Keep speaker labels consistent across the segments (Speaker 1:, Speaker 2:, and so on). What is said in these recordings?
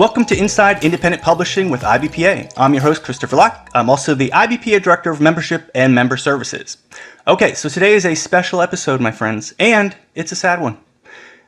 Speaker 1: Welcome to Inside Independent Publishing with IBPA. I'm your host, Christopher Locke. I'm also the IBPA Director of Membership and Member Services. Okay, so today is a special episode, my friends, and it's a sad one.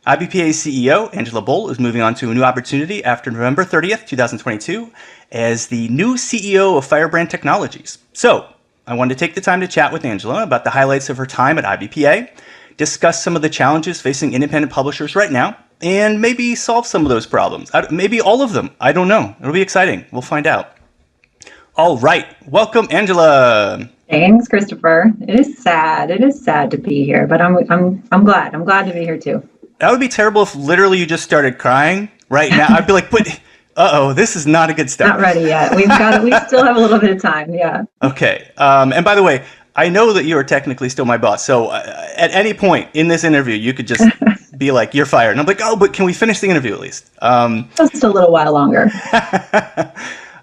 Speaker 1: IBPA's CEO, Angela Bole, is moving on to a new opportunity after November 30th, 2022, as the new CEO of Firebrand Technologies. So, I wanted to take the time to chat with Angela about the highlights of her time at IBPA, discuss some of the challenges facing independent publishers right now, and maybe solve some of those problems. Maybe all of them. I don't know. It'll be exciting. We'll find out. All right. Welcome, Angela.
Speaker 2: Thanks, Christopher. It is sad. It is sad to be here, but I'm glad. I'm glad to be here too.
Speaker 1: That would be terrible if literally you just started crying right now. I'd be like, but this is not a good start.
Speaker 2: Not ready yet. We still have a little bit of time. Yeah.
Speaker 1: Okay. And by the way, I know that you are technically still my boss. So at any point in this interview, you could just be like, you're fired. And I'm like, oh, but can we finish the interview at least?
Speaker 2: Just a little while longer.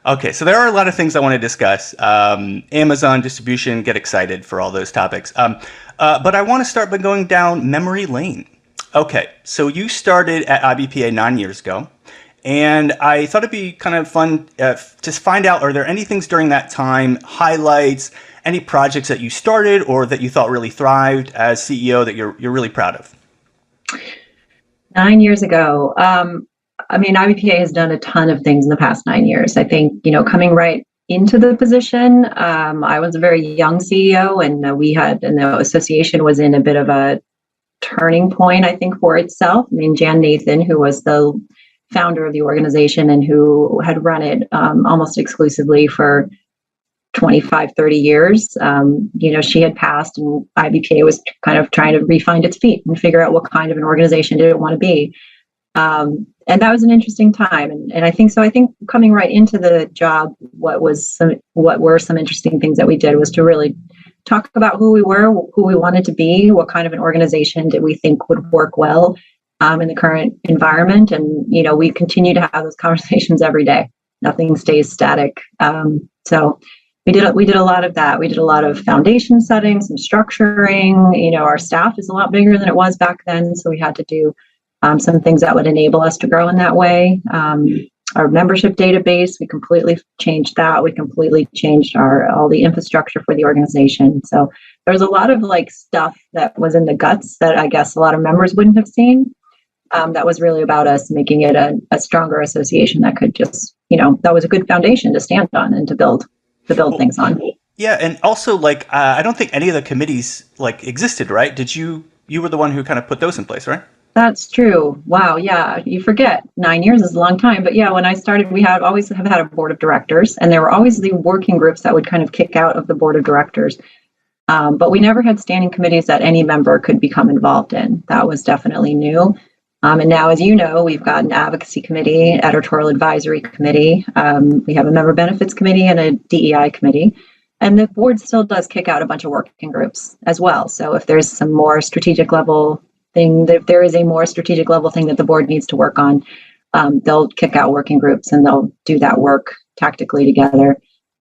Speaker 1: Okay, so there are a lot of things I want to discuss. Amazon distribution, get excited for all those topics. But I want to start by going down memory lane. Okay, so you started at IBPA 9 years ago. And I thought it'd be kind of fun to find out, are there any things during that time, highlights, any projects that you started or that you thought really thrived as CEO that you're really proud of?
Speaker 2: 9 years ago. IBPA has done a ton of things in the past 9 years. I think, coming right into the position, I was a very young CEO and the association was in a bit of a turning point, I think, for itself. Jan Nathan, who was the founder of the organization and who had run it almost exclusively for 25, 30 years. She had passed and IBPA was kind of trying to refine its feet and figure out what kind of an organization did it want to be. And that was an interesting time. And I think coming right into the job, what were some interesting things that we did was to really talk about who we were, who we wanted to be, what kind of an organization did we think would work well in the current environment. And, we continue to have those conversations every day. Nothing stays static. So we did a lot of that. We did a lot of foundation setting, some structuring. Our staff is a lot bigger than it was back then. So we had to do some things that would enable us to grow in that way. Our membership database, we completely changed that. We completely changed all the infrastructure for the organization. So there's a lot of stuff that was in the guts that I guess a lot of members wouldn't have seen. That was really about us making it a stronger association that could just, that was a good foundation to stand on and to build things on.
Speaker 1: Yeah, and also I don't think any of the committees existed, right? You were the one who kind of put those in place, right?
Speaker 2: That's true. Wow. Yeah. You forget 9 years is a long time. But yeah, when I started, we always have had a board of directors, and there were always the working groups that would kind of kick out of the board of directors. But we never had standing committees that any member could become involved in. That was definitely new. And now, as you know, we've got an advocacy committee, editorial advisory committee. We have a member benefits committee and a DEI committee. And the board still does kick out a bunch of working groups as well. So if there's some more strategic level thing, if there is a more strategic level thing that the board needs to work on, they'll kick out working groups and they'll do that work tactically together.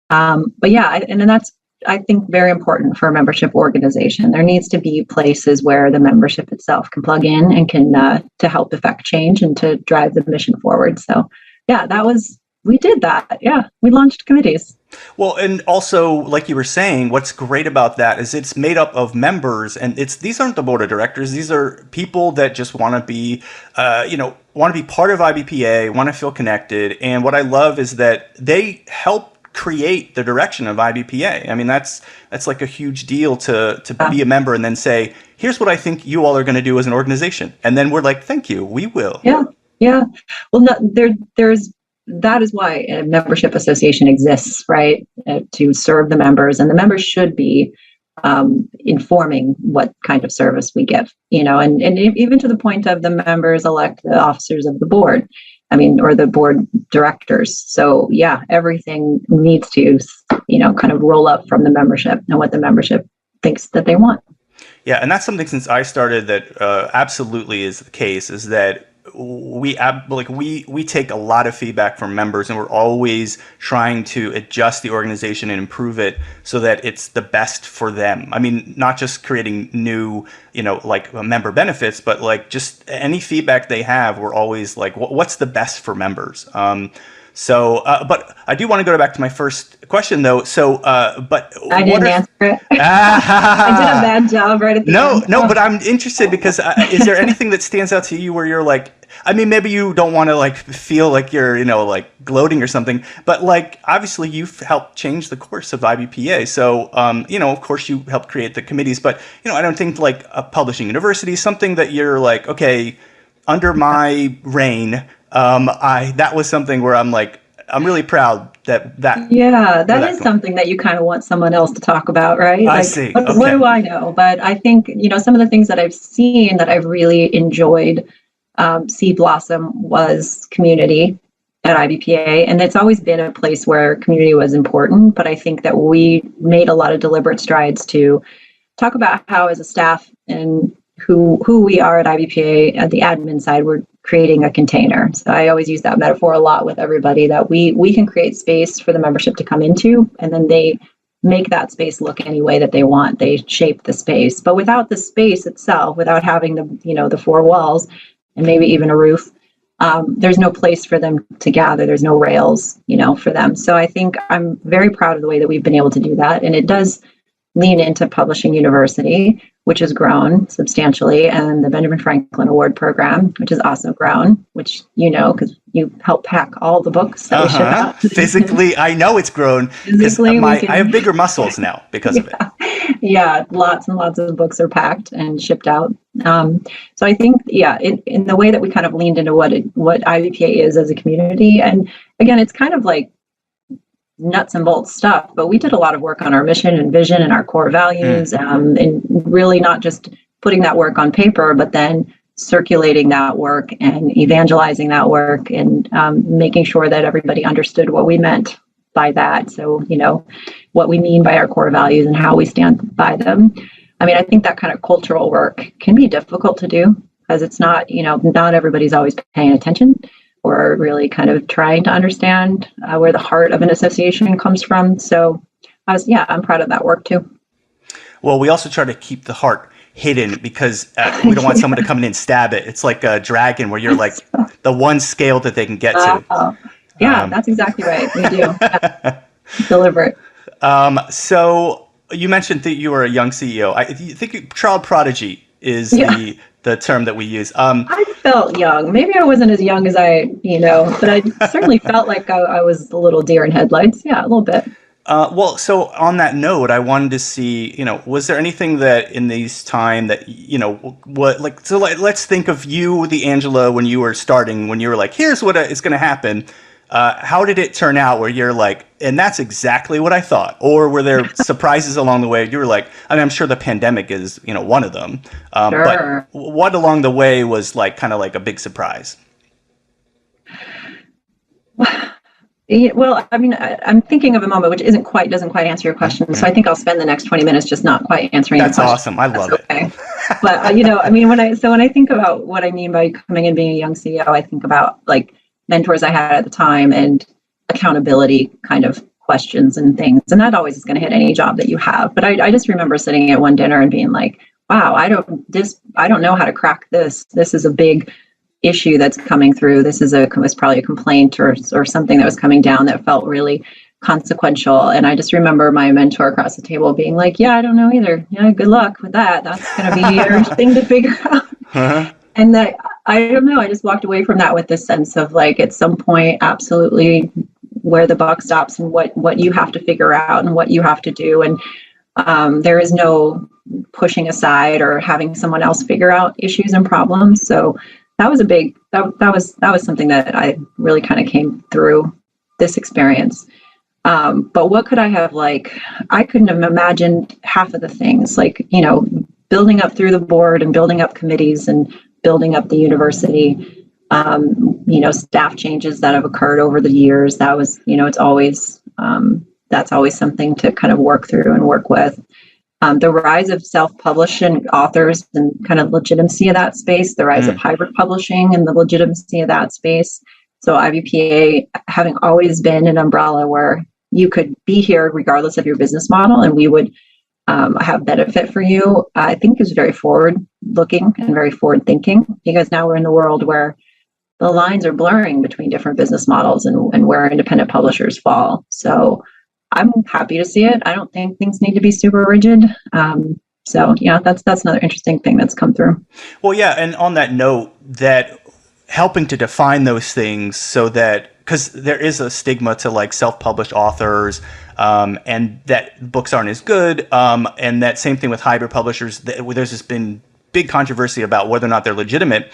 Speaker 2: But yeah, and then that's, I think, very important for a membership organization. There needs to be places where the membership itself can plug in and can to help affect change and to drive the mission forward. So yeah, we did that. Yeah, we launched committees.
Speaker 1: Well, and also, like you were saying, what's great about that is it's made up of members, and these aren't the board of directors. These are people that just want to be, want to be part of IBPA, want to feel connected. And what I love is that they help create the direction of IBPA. I mean, that's like a huge deal to be a member and then say, here's what I think you all are going to do as an organization. And then we're like, thank you, we will.
Speaker 2: Yeah. Well, that is why a membership association exists, right? To serve the members, and the members should be informing what kind of service we give, and even to the point of the members elect the officers of the board, or the board directors. So yeah, everything needs to, kind of roll up from the membership and what the membership thinks that they want.
Speaker 1: Yeah, and that's something since I started that absolutely is the case, is that we take a lot of feedback from members, and we're always trying to adjust the organization and improve it so that it's the best for them. I mean, not just creating new, like member benefits, but like just any feedback they have, we're always like, what's the best for members? But I do want to go back to my first question, though. But
Speaker 2: I didn't answer it. I did a bad job right at the end.
Speaker 1: No, but I'm interested because is there anything that stands out to you where you're like, I mean, maybe you don't want to like feel like you're, like gloating or something, but like obviously you've helped change the course of IBPA. So, of course you helped create the committees, but I don't think like a publishing university, something that you're like, okay, under my reign. That was something where I'm like, I'm really proud that.
Speaker 2: Yeah, that is something that you kind of want someone else to talk about, right?
Speaker 1: I see.
Speaker 2: What do I know? But I think, some of the things that I've seen that I've really enjoyed see blossom was community at IBPA. And it's always been a place where community was important. But I think that we made a lot of deliberate strides to talk about how as a staff and who we are at IBPA at the admin side, we're creating a container. So I always use that metaphor a lot with everybody, that we can create space for the membership to come into, and then they make that space look any way that they want. They shape the space, but without the space itself, without having the four walls and maybe even a roof, there's no place for them to gather. There's no rails, for them. So I think I'm very proud of the way that we've been able to do that. And it does lean into Publishing University, which has grown substantially, and the Benjamin Franklin Award Program, which has also grown, which because you help pack all the books that we ship out.
Speaker 1: Physically, I know it's grown because I have bigger muscles now because of it.
Speaker 2: Yeah, lots and lots of books are packed and shipped out. So I think, in the way that we kind of leaned into what IBPA is as a community, and again, it's kind of like nuts and bolts stuff, but we did a lot of work on our mission and vision and our core values, and really not just putting that work on paper, but then circulating that work and evangelizing that work, and making sure that everybody understood what we meant by that. So, what we mean by our core values and how we stand by them. I mean, I think that kind of cultural work can be difficult to do because it's not, not everybody's always paying attention or really kind of trying to understand where the heart of an association comes from. So I'm proud of that work too.
Speaker 1: Well, we also try to keep the heart hidden because we don't want someone to come in and stab it. It's like a dragon where you're like the one scale that they can get to.
Speaker 2: Yeah, that's exactly right. We do. Deliberate.
Speaker 1: So you mentioned that you were a young CEO. I think child prodigy is the term that we use.
Speaker 2: I felt young. Maybe I wasn't as young as but I certainly felt like I was a little deer in headlights. Yeah, a little bit.
Speaker 1: Well, so on that note, I wanted to see, was there anything that in these time that, let's think of you, the Angela, when you were starting, when you were like, here's what is going to happen. How did it turn out where you're like, and that's exactly what I thought? Or were there surprises along the way? You were like, I mean, I'm sure the pandemic is, one of them.
Speaker 2: Sure.
Speaker 1: But what along the way was like kind of like a big surprise?
Speaker 2: Well, I mean, I'm thinking of a moment which doesn't quite answer your question. So I think I'll spend the next 20 minutes just not quite answering your question.
Speaker 1: That's awesome. I love it.
Speaker 2: But, I mean, when I think about what I mean by coming and being a young CEO, I think about like mentors I had at the time and accountability kind of questions and things. And that always is going to hit any job that you have. But I just remember sitting at one dinner and being like, wow, I don't know how to crack this. This is a big issue that's coming through. This was probably a complaint or something that was coming down that felt really consequential. And I just remember my mentor across the table being like, yeah, I don't know either. Yeah, good luck with that. That's going to be your thing to figure out. Uh-huh. And that, I don't know, I just walked away from that with this sense of like, at some point, absolutely where the buck stops and what you have to figure out and what you have to do. And there is no pushing aside or having someone else figure out issues and problems. So that was that was something that I really kind of came through this experience. But what could I have I couldn't have imagined half of the things, building up through the board and building up committees and building up the university, staff changes that have occurred over the years. That was, it's always, that's always something to kind of work through and work with. The rise of self-publishing authors and kind of legitimacy of that space, the rise of hybrid publishing and the legitimacy of that space. So IBPA having always been an umbrella where you could be here regardless of your business model, and we would have benefit for you, I think is very forward-looking and very forward-thinking, because now we're in the world where the lines are blurring between different business models and where independent publishers fall. So I'm happy to see it. I don't think things need to be super rigid. So yeah, that's another interesting thing that's come through.
Speaker 1: Well, yeah, and on that note, that helping to define those things so that, because there is a stigma to like self-published authors, and that books aren't as good, and that same thing with hybrid publishers. There's just been big controversy about whether or not they're legitimate.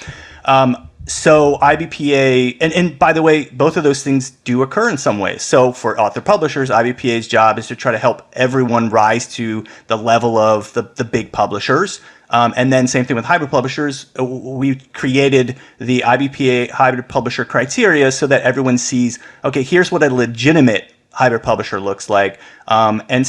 Speaker 1: So IBPA, and by the way, both of those things do occur in some ways. So for author publishers, IBPA's job is to try to help everyone rise to the level of the big publishers. And then same thing with hybrid publishers. We created the IBPA hybrid publisher criteria so that everyone sees, okay, here's what a legitimate hybrid publisher looks like. And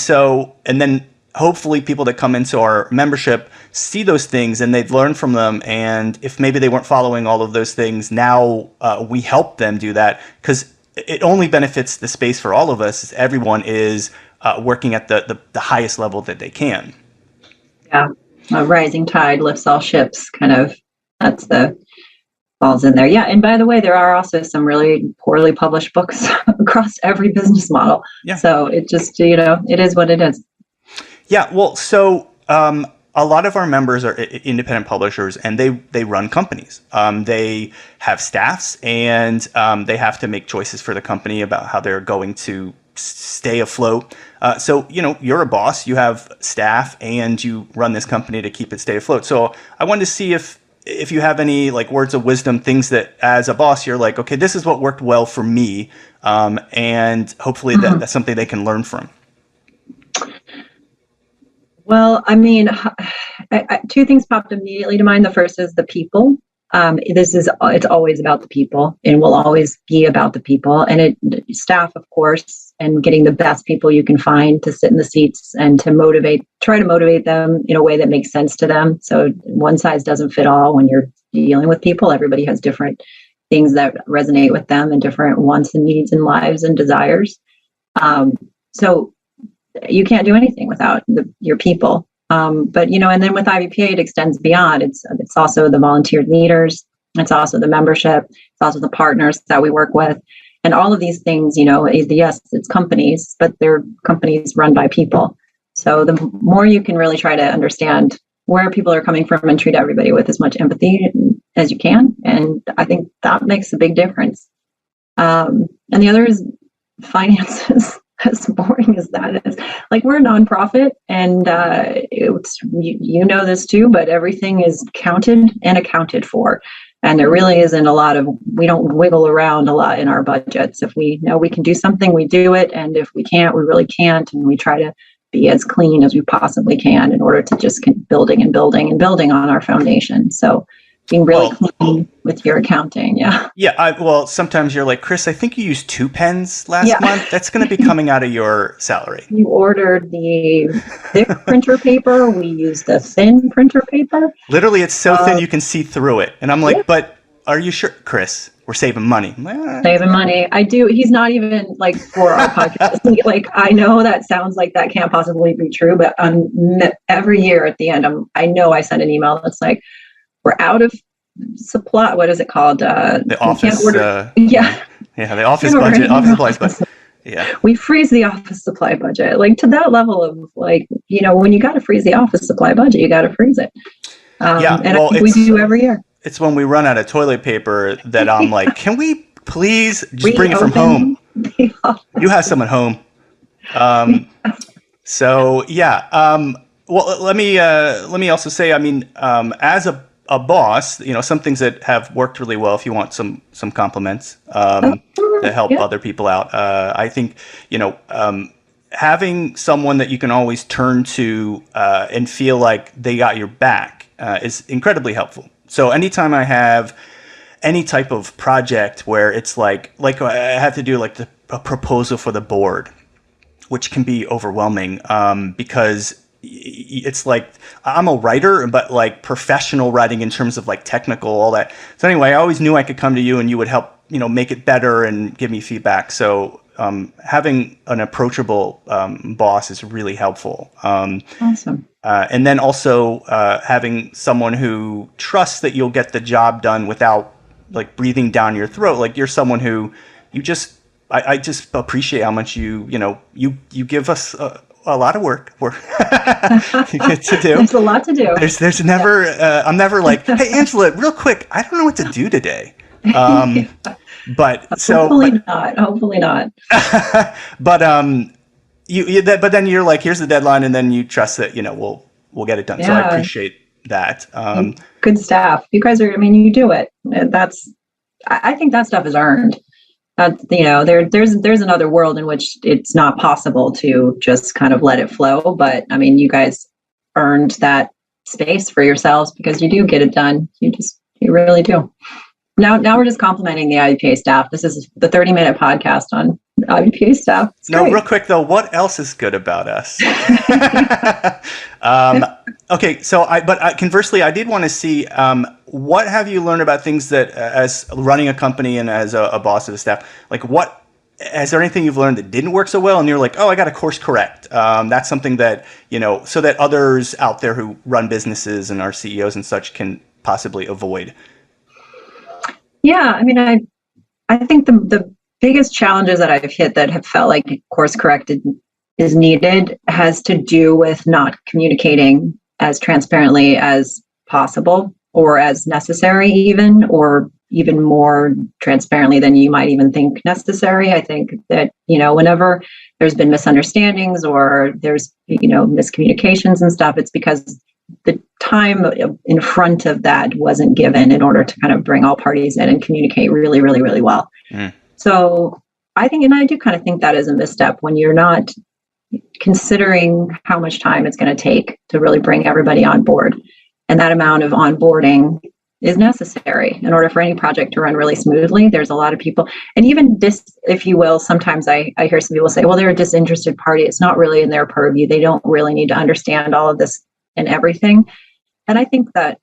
Speaker 1: then hopefully people that come into our membership see those things and they've learned from them. And if maybe they weren't following all of those things, now we help them do that, because it only benefits the space for all of us. Everyone is working at the highest level that they can.
Speaker 2: Yeah, a rising tide lifts all ships, kind of. That's the falls in there. Yeah, and by the way, there are also some really poorly published books across every business model. Yeah. So it just, it is what it is.
Speaker 1: Yeah, well, so a lot of our members are independent publishers, and they run companies. They have staffs, and they have to make choices for the company about how they're going to stay afloat. So, you're a boss, you have staff, and you run this company to keep it stay afloat. So I wanted to see if you have any like words of wisdom, things that as a boss, you're like, okay, this is what worked well for me. And hopefully that's something they can learn from.
Speaker 2: Well, I mean, two things popped immediately to mind. The first is the people. It's always about the people, and will always be about the people, and staff, of course, and getting the best people you can find to sit in the seats and to try to motivate them in a way that makes sense to them. So one size doesn't fit all when you're dealing with people. Everybody has different things that resonate with them and different wants and needs and lives and desires. So you can't do anything without your people. But, and then with IBPA, it extends beyond. It's also the volunteer leaders. It's also the membership. It's also the partners that we work with. And all of these things, yes, it's companies, but they're companies run by people. So the more you can really try to understand where people are coming from and treat everybody with as much empathy as you can. And I think that makes a big difference. And the other is finances. As boring as that is, like, we're a nonprofit, and it's you know this too, but everything is counted and accounted for, and there really isn't we don't wiggle around a lot in our budgets. If we know we can do something, we do it, and if we can't, we really can't, and we try to be as clean as we possibly can in order to just keep building and building and building on our foundation. So being really clean with your accounting. Yeah.
Speaker 1: Yeah. Well, sometimes you're like, Chris, I think you used 2 pens last month. That's going to be coming out of your salary.
Speaker 2: You ordered the thick printer paper. We use the thin printer paper.
Speaker 1: Literally, it's so thin you can see through it. And I'm like, but are you sure, Chris? We're saving money.
Speaker 2: Saving money. I do. He's not even like for our podcast. Like, I know that sounds like that can't possibly be true, but every year at the end, I know I send an email that's like, we're out of supply. What is it called?
Speaker 1: The office.
Speaker 2: The
Speaker 1: office budget, office supplies budget. Yeah.
Speaker 2: We freeze the office supply budget, like to that level of like, when you got to freeze the office supply budget, you got to freeze it. And I think we do every year.
Speaker 1: It's when we run out of toilet paper that I'm like, can we please just bring it from home? You have some at home. So yeah. Well, let me also say, I mean, as a boss, some things that have worked really well, if you want some compliments that help other people out. I think, having someone that you can always turn to and feel like they got your back is incredibly helpful. So anytime I have any type of project where it's like I have to do like a proposal for the board, which can be overwhelming because it's like I'm a writer, but like professional writing in terms of like technical, all that. So anyway, I always knew I could come to you and you would help, make it better and give me feedback. So having an approachable boss is really helpful.
Speaker 2: Awesome.
Speaker 1: And then also having someone who trusts that you'll get the job done without like breathing down your throat. Like you're someone who I just appreciate how much you give us a lot of work to do.
Speaker 2: There's a lot to do.
Speaker 1: There's never I'm never like, hey Angela, real quick, I don't know what to do today. But
Speaker 2: hopefully not.
Speaker 1: But but then you're like, here's the deadline, and then you trust that we'll get it done. Yeah. So I appreciate that.
Speaker 2: Good staff. You guys are. I mean, you do it. I think that stuff is earned. There's another world in which it's not possible to just kind of let it flow. But I mean, you guys earned that space for yourselves because you do get it done. You really do. Now we're just complimenting the IBPA staff. This is the 30-minute podcast on IBPA staff. It's
Speaker 1: no,
Speaker 2: great.
Speaker 1: Real quick though, what else is good about us? Okay, so conversely, I did want to see what have you learned about things that as running a company and as a boss of the staff, like is there anything you've learned that didn't work so well and you're like, oh, I got to course correct? That's something that, so that others out there who run businesses and are CEOs and such can possibly avoid.
Speaker 2: Yeah, I mean, I think the biggest challenges that I've hit that have felt like course corrected is needed has to do with not communicating as transparently as possible or as necessary even, or even more transparently than you might even think necessary. I think that, whenever there's been misunderstandings or there's, miscommunications and stuff, it's because the time in front of that wasn't given in order to kind of bring all parties in and communicate really, really, really well. Mm. So I think, and I do kind of think that is a misstep when you're not considering how much time it's going to take to really bring everybody on board. And that amount of onboarding is necessary in order for any project to run really smoothly. There's a lot of people, and even this, if you will, sometimes I hear some people say, well, they're a disinterested party. It's not really in their purview. They don't really need to understand all of this and everything. And I think that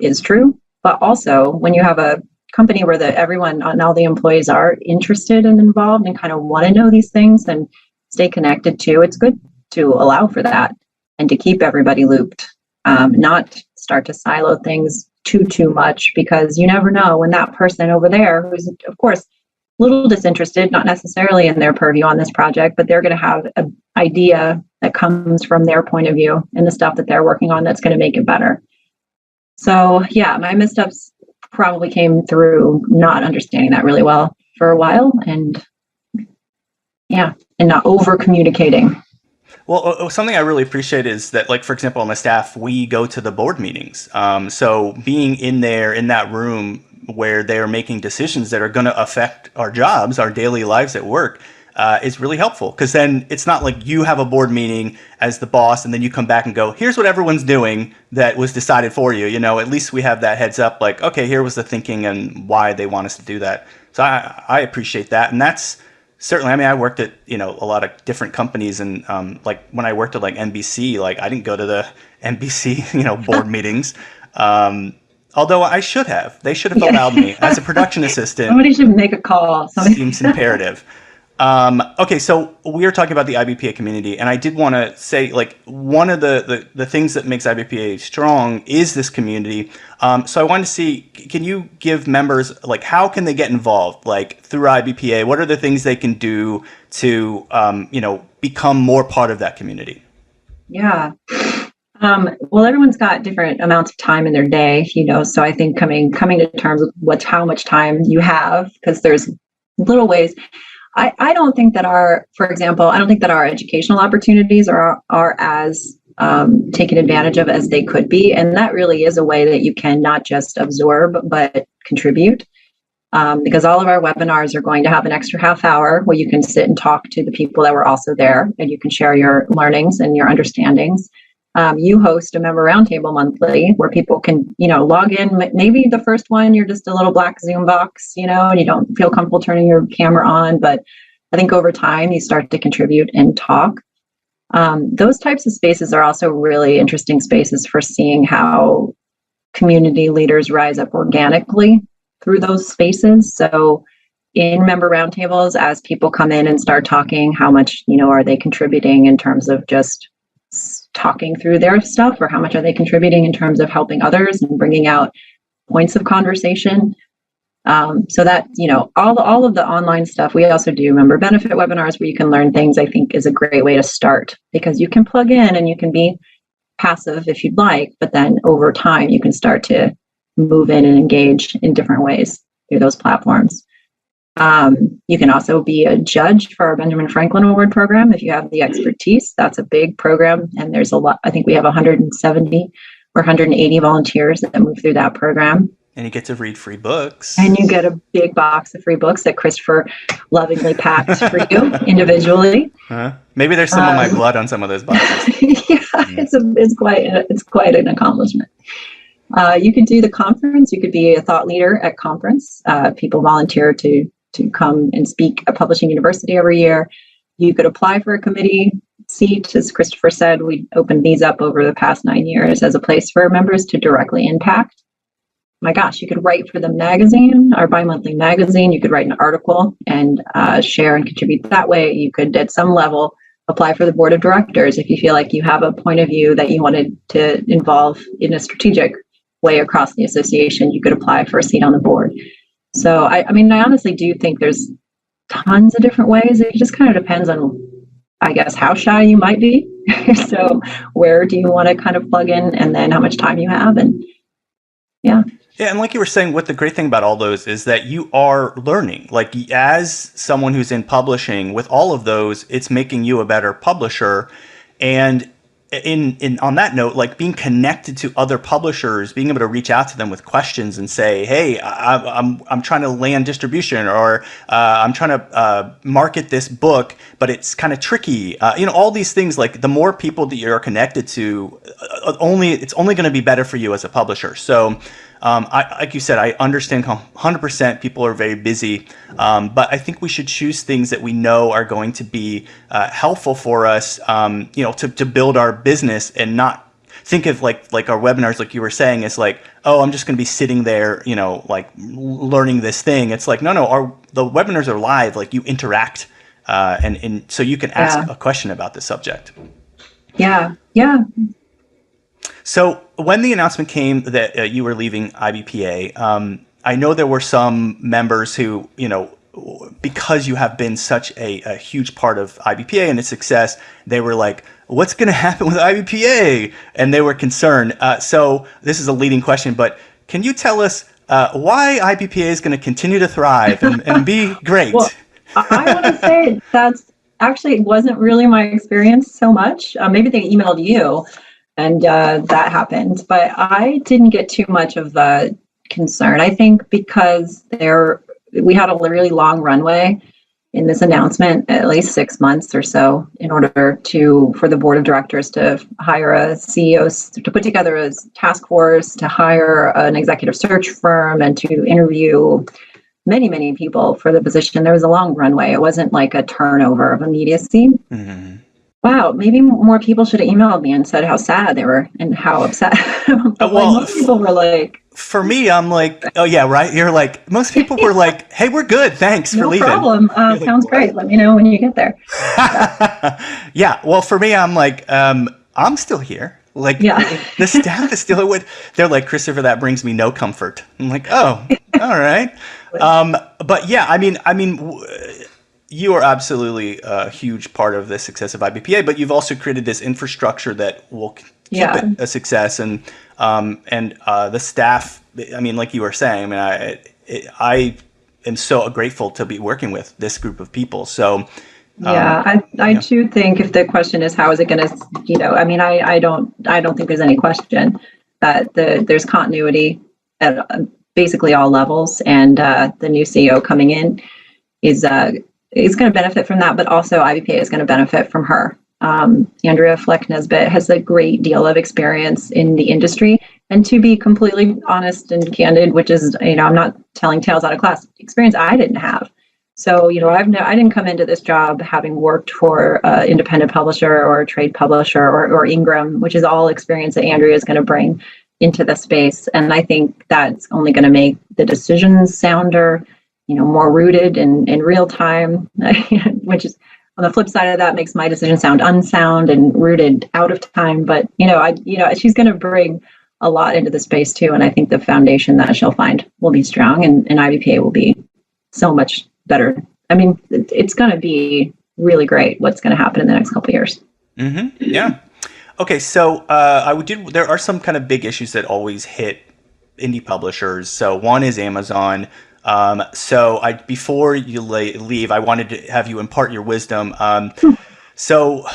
Speaker 2: is true. But also when you have a company where everyone and all the employees are interested and involved and kind of want to know these things and stay connected to, it's good to allow for that and to keep everybody looped, not start to silo things too much, because you never know when that person over there, who's of course a little disinterested, not necessarily in their purview on this project, but they're going to have an idea that comes from their point of view and the stuff that they're working on that's going to make it better. So yeah, my missteps probably came through not understanding that really well for a while, and not over communicating.
Speaker 1: Well, something I really appreciate is that, like, for example, on my staff, we go to the board meetings. So being in that room where they're making decisions that are going to affect our jobs, our daily lives at work, is really helpful. Because then it's not like you have a board meeting as the boss and then you come back and go, here's what everyone's doing that was decided for you. At least we have that heads up, like, okay, here was the thinking and why they want us to do that. So I appreciate that. And that's certainly, I mean, I worked at, a lot of different companies, and like when I worked at like NBC, like I didn't go to the NBC, board meetings. Although I should have. They should have allowed me as a production assistant.
Speaker 2: Somebody should make a call.
Speaker 1: Seems imperative. Okay, so we are talking about the IBPA community, and I did want to say, like, one of the things that makes IBPA strong is this community. So I wanted to see, can you give members, like, how can they get involved, like, through IBPA? What are the things they can do to, become more part of that community?
Speaker 2: Yeah. Well, everyone's got different amounts of time in their day, so I think coming to terms with how much time you have, because there's little ways. I don't think that our educational opportunities are as taken advantage of as they could be. And that really is a way that you can not just absorb, but contribute. Because all of our webinars are going to have an extra half hour where you can sit and talk to the people that were also there, and you can share your learnings and your understandings. You host a member roundtable monthly where people can, log in. Maybe the first one, you're just a little black Zoom box, and you don't feel comfortable turning your camera on. But I think over time, you start to contribute and talk. Those types of spaces are also really interesting spaces for seeing how community leaders rise up organically through those spaces. So in member roundtables, as people come in and start talking, how much, are they contributing in terms of just talking through their stuff, or how much are they contributing in terms of helping others and bringing out points of conversation. So that, all of the online stuff, we also do member benefit webinars where you can learn things, I think is a great way to start, because you can plug in and you can be passive if you'd like, but then over time you can start to move in and engage in different ways through those platforms. You can also be a judge for our Benjamin Franklin Award program if you have the expertise. That's a big program, and there's a lot. I think we have 170 or 180 volunteers that move through that program.
Speaker 1: And you get to read free books.
Speaker 2: And you get a big box of free books that Christopher lovingly packs for you individually.
Speaker 1: Maybe there's some of my blood on some of those boxes.
Speaker 2: Yeah, it's quite an accomplishment. You could do the conference. You could be a thought leader at conference. People volunteer to come and speak at Publishing University every year. You could apply for a committee seat. As Christopher said, we opened these up over the past 9 years as a place for members to directly impact. My gosh, you could write for the magazine, our bi-monthly magazine. You could write an article and share and contribute that way. You could, at some level, apply for the board of directors if you feel like you have a point of view that you wanted to involve in a strategic way across the association. You could apply for a seat on the board. So, I honestly do think there's tons of different ways. It just kind of depends on, I guess, how shy you might be. So where do you want to kind of plug in, and then how much time you have, and yeah.
Speaker 1: Yeah, and like you were saying, what the great thing about all those is that you are learning. Like, as someone who's in publishing, with all of those, it's making you a better publisher. And in on that note, like, being connected to other publishers, being able to reach out to them with questions and say, hey, I'm trying to land distribution, or I'm trying to market this book, but it's kind of tricky. All these things, like, the more people that you're connected to, it's only going to be better for you as a publisher. So like you said, I understand 100% people are very busy, but I think we should choose things that we know are going to be helpful for us, to build our business, and not think of like our webinars, like you were saying, is like, oh, I'm just going to be sitting there, like learning this thing. It's like, no, the webinars are live. Like, you interact, and so you can ask a question about the subject.
Speaker 2: Yeah.
Speaker 1: So when the announcement came that you were leaving IBPA, I know there were some members who, because you have been such a huge part of IBPA and its success, they were like, what's going to happen with IBPA? And they were concerned. So this is a leading question, but can you tell us why IBPA is going to continue to thrive and be great?
Speaker 2: Well, I want to say that's actually wasn't really my experience so much. Maybe they emailed you. And that happened, but I didn't get too much of a concern. I think because we had a really long runway in this announcement, at least 6 months or so, in order for the board of directors to hire a CEO, to put together a task force, to hire an executive search firm, and to interview many, many people for the position. There was a long runway. It wasn't like a turnover of immediacy. Mm-hmm. Wow, maybe more people should have emailed me and said how sad they were and how upset. Most people were like...
Speaker 1: For me, I'm like, oh yeah, right? You're like, most people were like, hey, we're good, thanks for leaving.
Speaker 2: No problem, sounds great. Let me know when you get there.
Speaker 1: Yeah, well, for me, I'm like, I'm still here. Like, the staff is still with. They're like, Christopher, that brings me no comfort. I'm like, oh, all right. But yeah, I mean, you are absolutely a huge part of the success of IBPA, but you've also created this infrastructure that will keep it a success. And the staff, I mean, like you were saying, I am so grateful to be working with this group of people. So
Speaker 2: I too think, if the question is how is it going to, I don't think there's any question that there's continuity at basically all levels, and the new CEO coming in is going to benefit from that, but also IBPA is going to benefit from her. Andrea Fleck-Nesbitt has a great deal of experience in the industry, and to be completely honest and candid, which is, I'm not telling tales out of class, experience I didn't have. So, I didn't come into this job having worked for an independent publisher or a trade publisher or Ingram, which is all experience that Andrea is going to bring into the space. And I think that's only going to make the decisions sounder, more rooted in real time, which is on the flip side of that makes my decision sound unsound and rooted out of time. But, she's going to bring a lot into the space too. And I think the foundation that she'll find will be strong and IBPA will be so much better. I mean, it's going to be really great what's going to happen in the next couple of years.
Speaker 1: Mm-hmm. Yeah. Okay. So there are some kind of big issues that always hit indie publishers. So one is Amazon. Before you leave, I wanted to have you impart your wisdom. So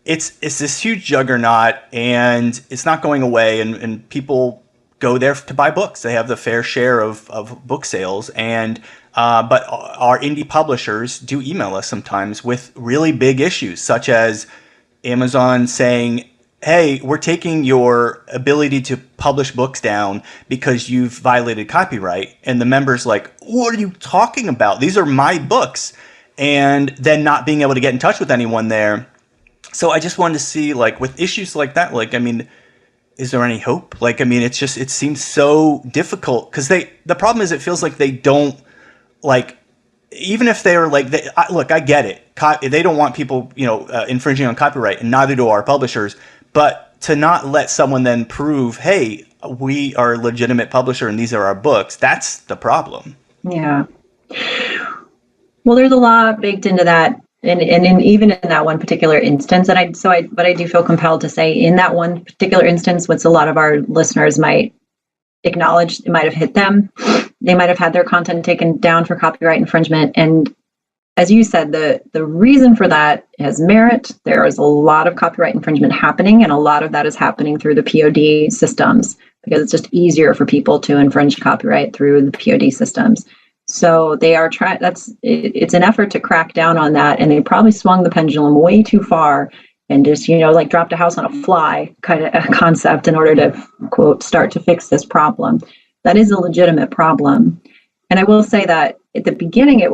Speaker 1: it's this huge juggernaut and it's not going away and people go there to buy books. They have the fair share of book sales but our indie publishers do email us sometimes with really big issues, such as Amazon saying, hey, we're taking your ability to publish books down because you've violated copyright. And the member's like, what are you talking about? These are my books. And then not being able to get in touch with anyone there. So I just wanted to see, with issues like that, is there any hope? It seems so difficult because the problem is it feels like they don't, even if they're look, I get it. They don't want people, infringing on copyright, and neither do our publishers. But to not let someone then prove, hey, we are a legitimate publisher and these are our books, that's the problem.
Speaker 2: Yeah. Well, there's a lot baked into that. And even in that one particular instance, but I do feel compelled to say in that one particular instance, what a lot of our listeners might acknowledge, it might have hit them. They might have had their content taken down for copyright infringement. And as you said, the reason for that has merit. There is a lot of copyright infringement happening, and a lot of that is happening through the POD systems because it's just easier for people to infringe copyright through the POD systems. So they are trying. It's an effort to crack down on that, and they probably swung the pendulum way too far and just dropped a house on a fly kind of a concept in order to quote start to fix this problem. That is a legitimate problem, and I will say that at the beginning it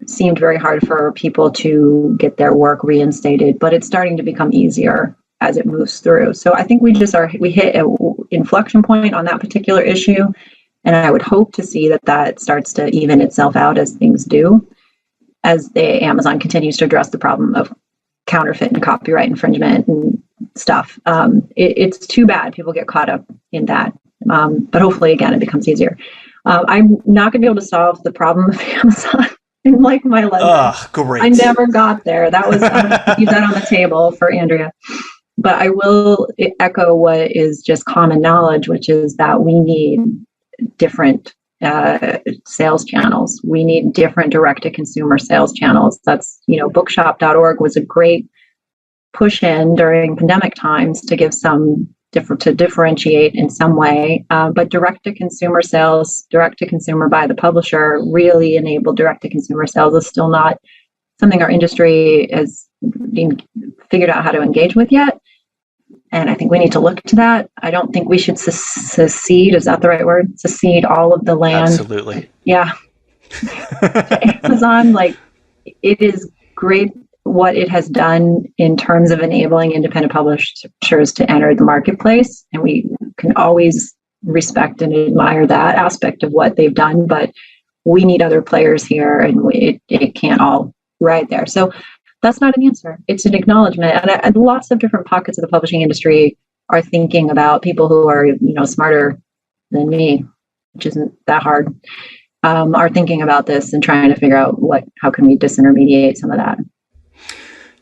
Speaker 2: seemed very hard for people to get their work reinstated, but it's starting to become easier as it moves through. So I think we hit an inflection point on that particular issue. And I would hope to see that starts to even itself out as things do, as Amazon continues to address the problem of counterfeit and copyright infringement and stuff. It's too bad people get caught up in that. But hopefully, again, it becomes easier. I'm not going to be able to solve the problem of Amazon in my lender.
Speaker 1: Oh, great.
Speaker 2: I never got there. That was leave that on the table for Andrea. But I will echo what is just common knowledge, which is that we need different sales channels. We need different direct-to-consumer sales channels. That's, bookshop.org was a great push in during pandemic times to give to differentiate in some way. But direct-to-consumer sales, direct-to-consumer by the publisher, really enabled direct-to-consumer sales is still not something our industry has figured out how to engage with yet. And I think we need to look to that. I don't think we should secede. Is that the right word? Secede all of the land.
Speaker 1: Absolutely.
Speaker 2: Yeah. To Amazon, it is great what it has done in terms of enabling independent publishers to enter the marketplace. And we can always respect and admire that aspect of what they've done. But we need other players here, and it can't all ride there. So that's not an answer. It's an acknowledgement. And lots of different pockets of the publishing industry are thinking about people who are, smarter than me, which isn't that hard, are thinking about this and trying to figure out how can we disintermediate some of that.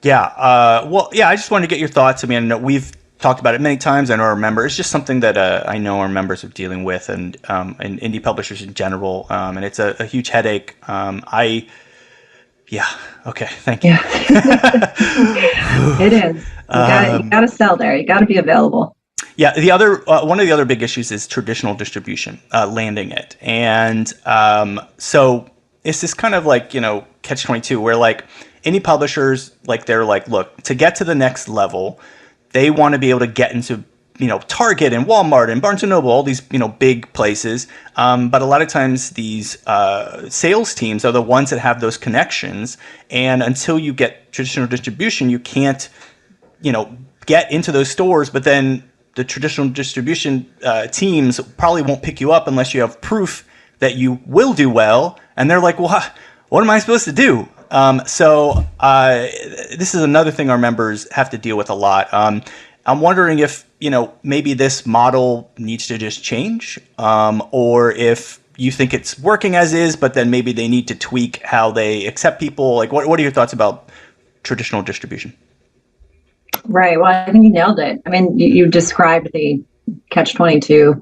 Speaker 1: Yeah. I just wanted to get your thoughts. I mean, we've talked about it many times. I know our members, it's just something that I know our members are dealing with and indie publishers in general. And it's a huge headache. Yeah. Okay. Thank you.
Speaker 2: Yeah. It is. You got to sell there. You got to be available.
Speaker 1: Yeah. The other one of the other big issues is traditional distribution, landing it, and so it's this kind of catch-22 where indie publishers they're look, to get to the next level, they want to be able to get into Target and Walmart and Barnes and Noble, all these, big places. But a lot of times these sales teams are the ones that have those connections. And until you get traditional distribution, you can't, get into those stores. But then the traditional distribution teams probably won't pick you up unless you have proof that you will do well. And they're like, well, what am I supposed to do? So this is another thing our members have to deal with a lot. I'm wondering if, maybe this model needs to just change, or if you think it's working as is, but then maybe they need to tweak how they accept people. Like, what are your thoughts about traditional distribution?
Speaker 2: Right. Well, I think you nailed it. I mean, you described the catch-22,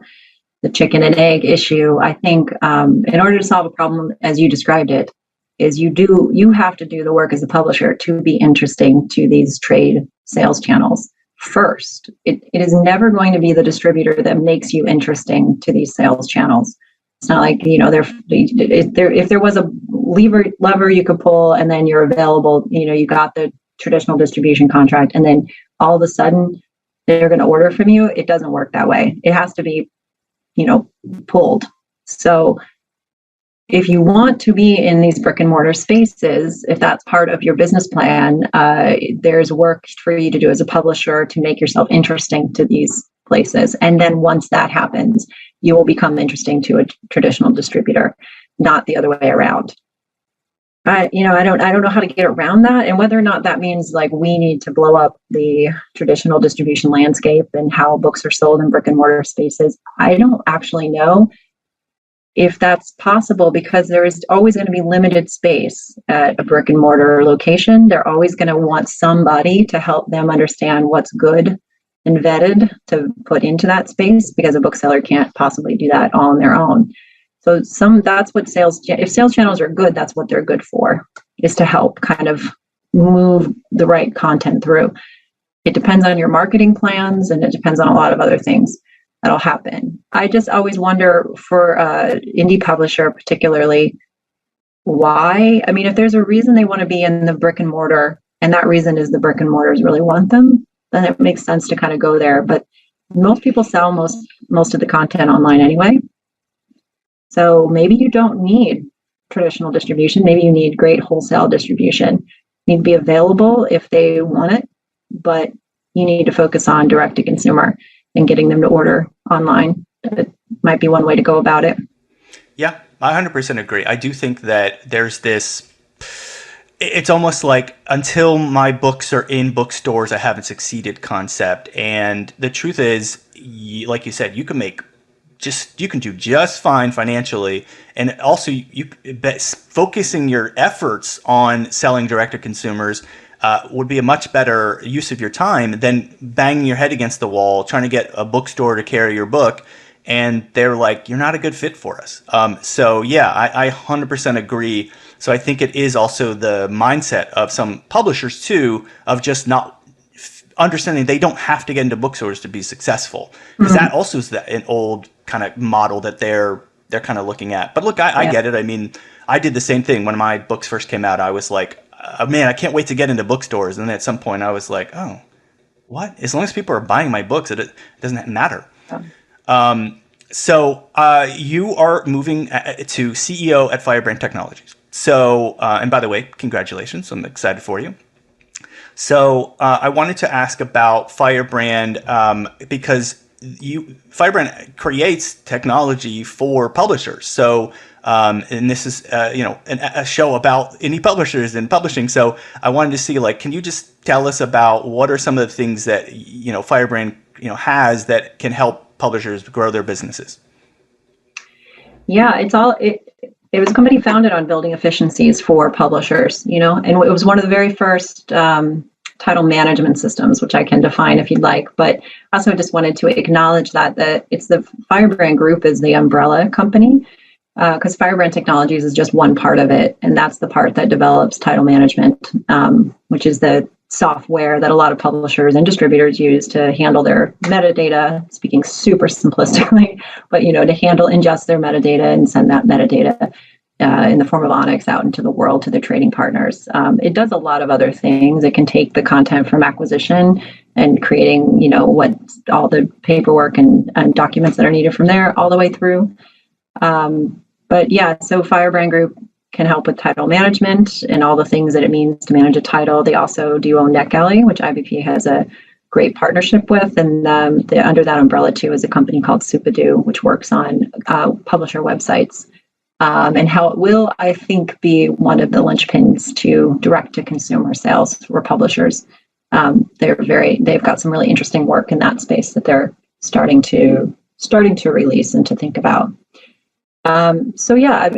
Speaker 2: the chicken and egg issue. I think in order to solve a problem as you described it, is you have to do the work as a publisher to be interesting to these trade sales channels first. It is never going to be the distributor that makes you interesting to these sales channels. It's not like, if there was a lever you could pull and then you're available, you got the traditional distribution contract and then all of a sudden they're going to order from you. It doesn't work that way. It has to be, pulled. So if you want to be in these brick and mortar spaces, if that's part of your business plan, there's work for you to do as a publisher to make yourself interesting to these places. And then once that happens, you will become interesting to a traditional distributor, not the other way around. I don't know how to get around that, and whether or not that means like we need to blow up the traditional distribution landscape and how books are sold in brick and mortar spaces. I don't actually know if that's possible, because there is always going to be limited space at a brick and mortar location. They're always going to want somebody to help them understand what's good and vetted to put into that space, because a bookseller can't possibly do that all on their own. So that's what if sales channels are good, that's what they're good for, is to help kind of move the right content through. It depends on your marketing plans, and it depends on a lot of other things that'll happen. I just always wonder for indie publisher particularly, why? I mean, if there's a reason they want to be in the brick and mortar, and that reason is the brick and mortars really want them, then it makes sense to kind of go there. But most people sell most of the content online anyway. So maybe you don't need traditional distribution. Maybe you need great wholesale distribution. You need to be available if they want it, but you need to focus on direct to consumer and getting them to order online. It might be one way to go about it.
Speaker 1: Yeah, I 100% agree. I do think that there's this, it's almost like until my books are in bookstores, I haven't succeeded concept. And the truth is, like you said, you can do just fine financially. And also focusing your efforts on selling direct to consumers would be a much better use of your time than banging your head against the wall, trying to get a bookstore to carry your book. And they're like, you're not a good fit for us. So yeah, I 100% agree. So I think it is also the mindset of some publishers too, of just not understanding they don't have to get into bookstores to be successful. Because that also is an old kind of model that they're kind of looking at. But look, I get it. I mean, I did the same thing when my books first came out. I was like, man, I can't wait to get into bookstores. And then at some point I was like, oh, what? As long as people are buying my books, it doesn't matter. So you are moving to CEO at Firebrand Technologies. So, and by the way, congratulations. I'm excited for you. So I wanted to ask about Firebrand because Firebrand creates technology for publishers. So, and this is, a show about indie publishers and publishing. So I wanted to see, like, can you just tell us about what are some of the things that, Firebrand, has that can help publishers grow their businesses?
Speaker 2: Yeah, it was a company founded on building efficiencies for publishers, and it was one of the very first title management systems, which I can define if you'd like. But also just wanted to acknowledge that it's the Firebrand Group is the umbrella company, because Firebrand Technologies is just one part of it. And that's the part that develops title management, which is the software that a lot of publishers and distributors use to handle their metadata, speaking super simplistically, but to ingest their metadata and send that metadata in the form of Onyx out into the world to the trading partners. It does a lot of other things. It can take the content from acquisition and creating, what all the paperwork and documents that are needed from there all the way through. But yeah, so Firebrand Group can help with title management and all the things that it means to manage a title. They also do own NetGalley, which IBPA has a great partnership with. And under that umbrella too is a company called Supado, which works on publisher websites. And how it will, I think, be one of the linchpins to direct-to-consumer sales for publishers. They've got some really interesting work in that space that they're starting to release and to think about. So yeah,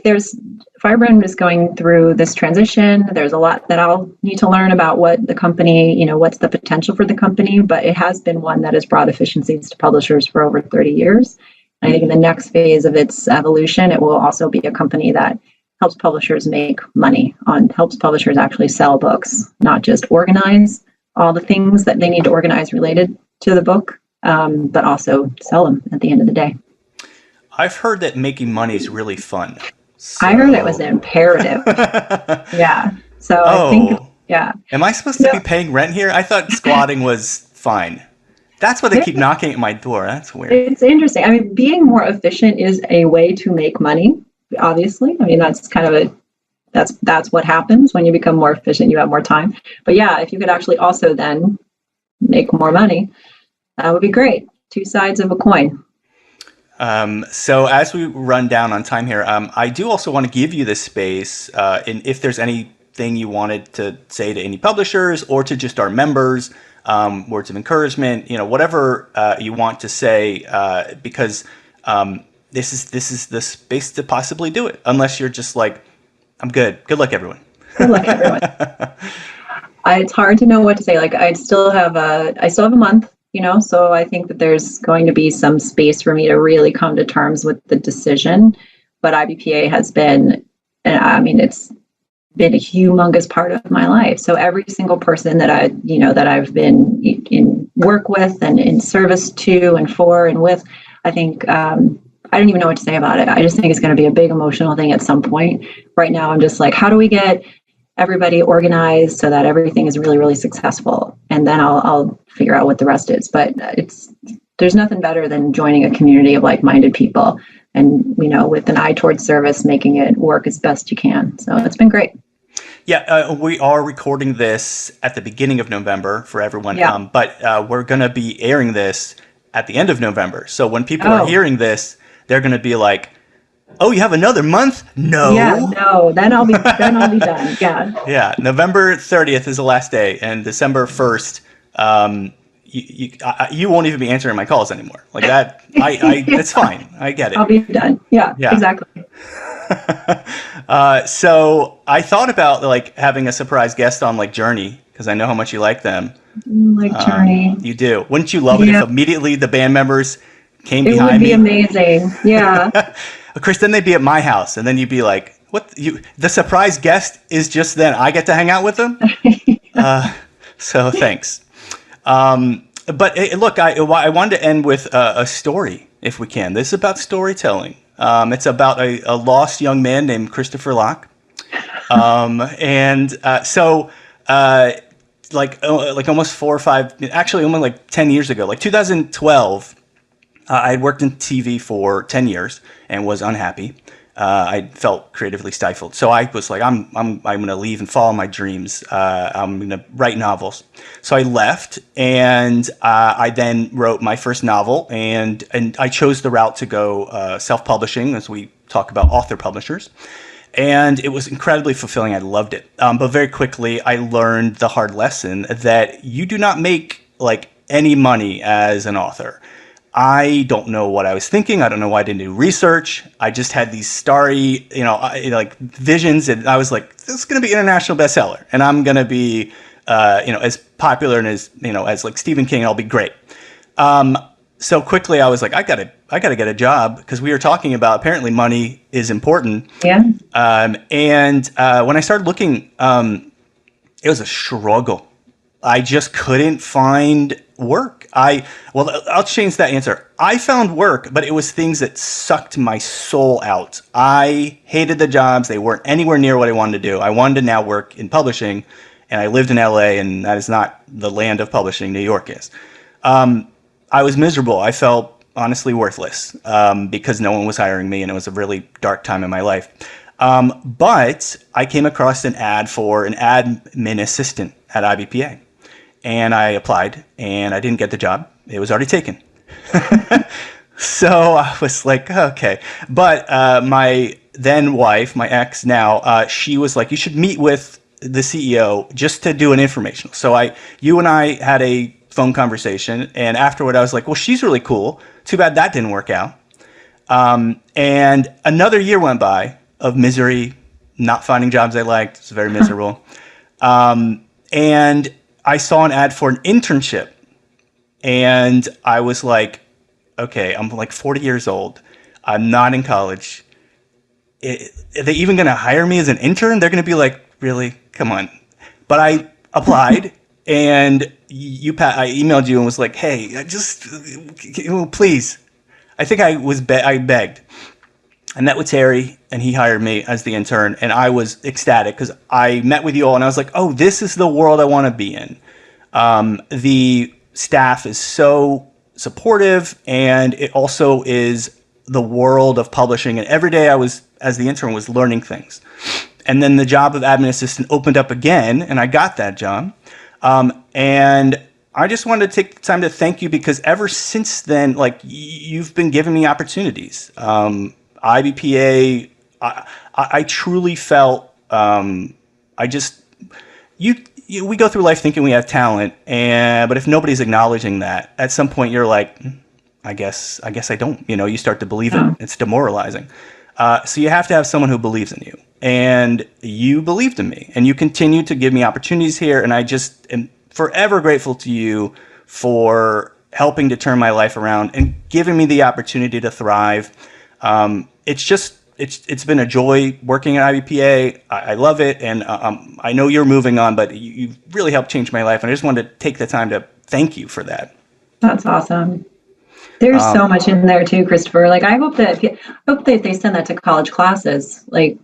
Speaker 2: there's Firebrand is going through this transition. There's a lot that I'll need to learn about what the company, what's the potential for the company, but it has been one that has brought efficiencies to publishers for over 30 years. I think in the next phase of its evolution, it will also be a company that helps publishers make money helps publishers actually sell books, not just organize all the things that they need to organize related to the book, but also sell them at the end of the day.
Speaker 1: I've heard that making money is really fun. So...
Speaker 2: I heard it was imperative. Yeah. So I think, yeah.
Speaker 1: Am I supposed to be paying rent here? I thought squatting was fine. That's why they keep knocking at my door. That's weird.
Speaker 2: It's interesting. I mean, being more efficient is a way to make money, obviously. I mean, that's kind of that's what happens when you become more efficient. You have more time. But yeah, if you could actually also then make more money, that would be great. Two sides of a coin.
Speaker 1: So as we run down on time here, I do also want to give you this space, and if there's anything you wanted to say to any publishers or to just our members, words of encouragement, whatever you want to say, because this is the space to possibly do it. Unless you're just like, I'm good. Good luck, everyone.
Speaker 2: Good luck, everyone. It's hard to know what to say. Like I still have a month. So I think that there's going to be some space for me to really come to terms with the decision. But IBPA has been, it's been a humongous part of my life. So every single person that I've been in work with and in service to and for and with, I think, I don't even know what to say about it. I just think it's going to be a big emotional thing at some point. Right now, I'm just like, how do we get everybody organized so that everything is really, really successful? And then I'll figure out what the rest is. But there's nothing better than joining a community of like-minded people and, with an eye towards service, making it work as best you can. So it's been great.
Speaker 1: Yeah, we are recording this at the beginning of November for everyone.
Speaker 2: Yeah.
Speaker 1: But we're going to be airing this at the end of November. So when people are hearing this, they're going to be like, oh, you have another month? No.
Speaker 2: Yeah, no. Then I'll be done. Yeah. Yeah.
Speaker 1: November 30th is the last day, and December 1st, you won't even be answering my calls anymore. Like that, it's fine. I get it.
Speaker 2: I'll be done. Yeah. Exactly.
Speaker 1: So I thought about like having a surprise guest on like Journey, because I know how much you like them.
Speaker 2: Like Journey.
Speaker 1: You do. Wouldn't you love it if immediately the band members came behind me?
Speaker 2: It would be amazing. Yeah.
Speaker 1: Chris, then they'd be at my house, and then you'd be like, "What? The surprise guest is just then. I get to hang out with them." So thanks. But look, I wanted to end with a story, if we can. This is about storytelling. It's about a lost young man named Christopher Locke, like almost 4 or 5, actually almost like 10 years ago, like 2012. I had worked in TV for 10 years and was unhappy. I felt creatively stifled. So I was like, I'm going to leave and follow my dreams. I'm going to write novels. So I left, and I then wrote my first novel, and I chose the route to go self-publishing, as we talk about author publishers. And it was incredibly fulfilling. I loved it. But very quickly, I learned the hard lesson that you do not make like any money as an author. I don't know what I was thinking. I don't know why I didn't do research. I just had these starry, like visions, and I was like, "This is going to be an international bestseller, and I'm going to be, as popular and as like Stephen King, and I'll be great." So quickly, I was like, I gotta get a job, because we were talking about apparently money is important.
Speaker 2: Yeah.
Speaker 1: And when I started looking, it was a struggle. I just couldn't find work. I'll change that answer. I found work, but it was things that sucked my soul out. I hated the jobs. They weren't anywhere near what I wanted to do. I wanted to now work in publishing, and I lived in LA, and that is not the land of publishing. New York is. I was miserable. I felt honestly worthless because no one was hiring me, and it was a really dark time in my life. But I came across an ad for an admin assistant at IBPA, and I applied, and I didn't get the job. It was already taken. So I was like, okay. But my then wife, my ex now, she was like, you should meet with the CEO just to do an informational. So you and I had a phone conversation, and afterward I was like, well, she's really cool. Too bad that didn't work out. And another year went by of misery, not finding jobs I liked. It was very miserable. And I saw an ad for an internship. And I was like, okay, I'm like 40 years old. I'm not in college. Are they even going to hire me as an intern? They're going to be like, really? Come on. But I applied, and I emailed you and was like, hey, just please. I think I begged. I met with Terry, and he hired me as the intern, and I was ecstatic because I met with you all, and I was like, oh, this is the world I want to be in. The staff is so supportive, and it also is the world of publishing. And every day I was, as the intern, was learning things. And then the job of admin assistant opened up again, and I got that job. And I just wanted to take the time to thank you, because ever since then, like, you've been giving me opportunities. IBPA, I truly felt, we go through life thinking we have talent, but if nobody's acknowledging that, at some point you're like, I guess I don't. You start to believe it. It's demoralizing. So you have to have someone who believes in you, and you believed in me, and you continue to give me opportunities here, and I just am forever grateful to you for helping to turn my life around and giving me the opportunity to thrive. It's been a joy working at IBPA. I love it, and I know you're moving on, but you really helped change my life, and I just wanted to take the time to thank you for that.
Speaker 2: That's awesome. There's so much in there too, Christopher. Like, I hope that they send that to college classes. Like,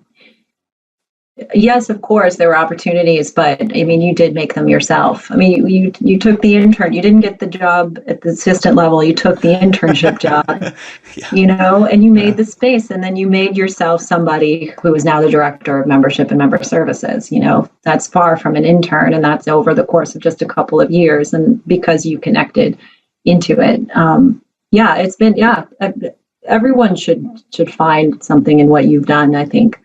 Speaker 2: yes, of course, there were opportunities, but I mean, you did make them yourself. I mean, you took the intern. You didn't get the job at the assistant level. You took the internship job, and you made the space, and then you made yourself somebody who is now the director of membership and member services. That's far from an intern, and that's over the course of just a couple of years, and because you connected into it. It's been, everyone should find something in what you've done, I think.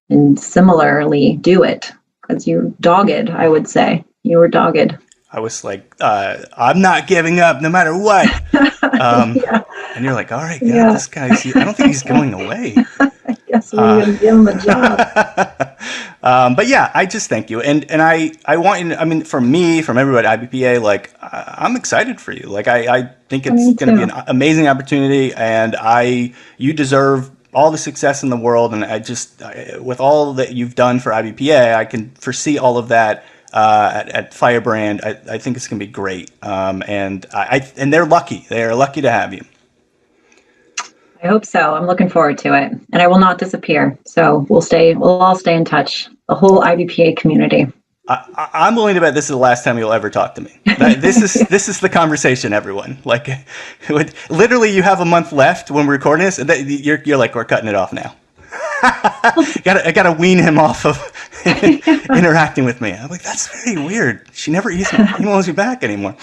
Speaker 2: And similarly, do it, because you're dogged, I would say. You were dogged.
Speaker 1: I was like, I'm not giving up no matter what. And you're like, all right, God, this guy, I don't think he's going away.
Speaker 2: I guess we're going to give him a job.
Speaker 1: But yeah, I just thank you. And I want you to, I mean, from me, from everybody at IBPA, like, I'm excited for you. Like, I think it's going to be an amazing opportunity, and you deserve all the success in the world. And with all that you've done for IBPA, I can foresee all of that at Firebrand. I think it's going to be great. And they're lucky. They are lucky to have you.
Speaker 2: I hope so. I'm looking forward to it, and I will not disappear. So we'll all stay in touch. The whole IBPA community.
Speaker 1: I'm willing to bet this is the last time you'll ever talk to me. This is the conversation, everyone. Like, literally, you have a month left when we're recording this, and you're like, we're cutting it off now. I gotta wean him off of interacting with me. I'm like, that's very weird. She never emails me back anymore.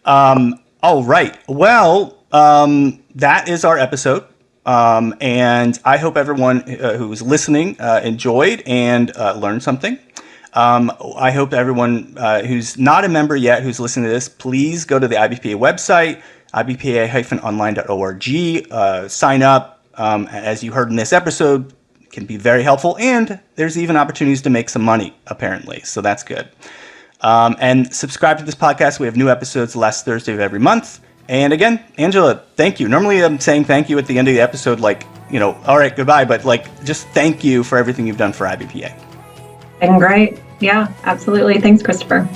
Speaker 1: All right. Well, that is our episode. And I hope everyone who's listening enjoyed and learned something. I hope everyone who's not a member yet, who's listening to this, please go to the IBPA website, ibpa-online.org, sign up. As you heard in this episode, it can be very helpful, and there's even opportunities to make some money, apparently, so that's good. And subscribe to this podcast. We have new episodes the last Thursday of every month. And again, Angela, thank you. Normally I'm saying thank you at the end of the episode, like, all right, goodbye, but just thank you for everything you've done for IBPA.
Speaker 2: Been great. Yeah, absolutely. Thanks, Christopher.